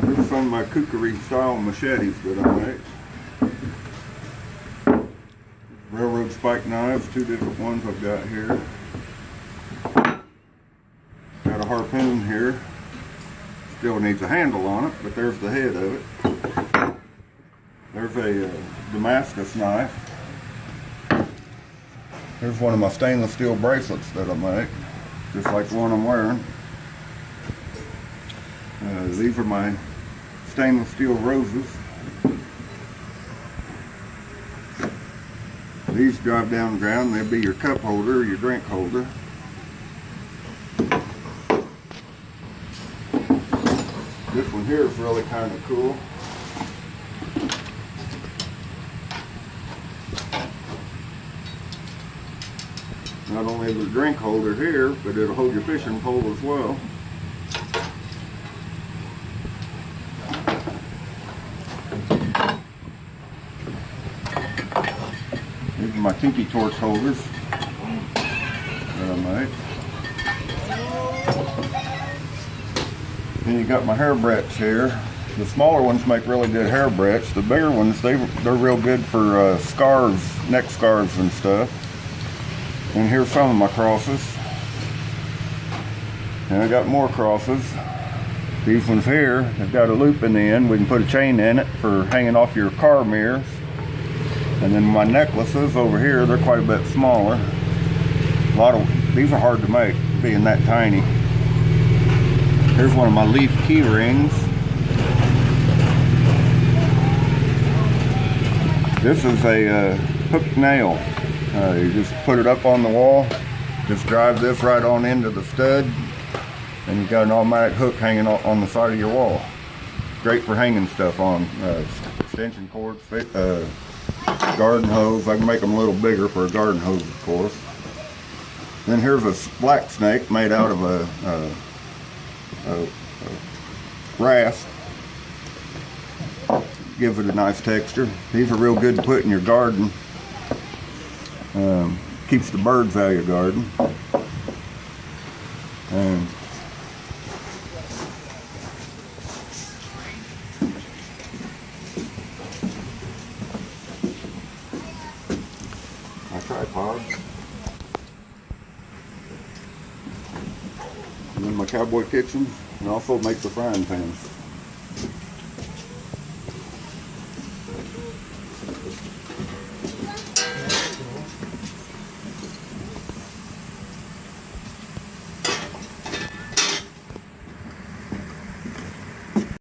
Here's some of my cookery style machetes that I make. Railroad spike knives, two different ones I've got here. Got a harpoon here. Still needs a handle on it, but there's the head of it. There's a Damascus knife. Here's one of my stainless steel bracelets that I make, just like the one I'm wearing. These are my stainless steel roses. These drive down the ground, they'll be your cup holder or your drink holder. This one here is really kind of cool. Not only is it a drink holder here, but it'll hold your fishing pole as well. These are my tiki torch holders that I make. Then you got my hair breadths here. The smaller ones make really good hair breadths. The bigger ones, they're real good for scarves, neck scarves and stuff. And here's some of my crosses. And I got more crosses. These ones here have got a loop in the end. We can put a chain in it for hanging off your car mirrors. And then my necklaces over here, they're quite a bit smaller. These are hard to make, being that tiny. Here's one of my leaf key rings. This is a hook nail. You just put it up on the wall, just drive this right on into the stud, and you've got an automatic hook hanging on the side of your wall. Great for hanging stuff on. Extension cords, garden hose. I can make them a little bigger for a garden hose, of course. Then here's a black snake made out of a rasp. Gives it a nice texture. These are real good to put in your garden. Keeps the birds out of your garden. And my tripod. And then my cowboy kitchen, and also make the frying pans.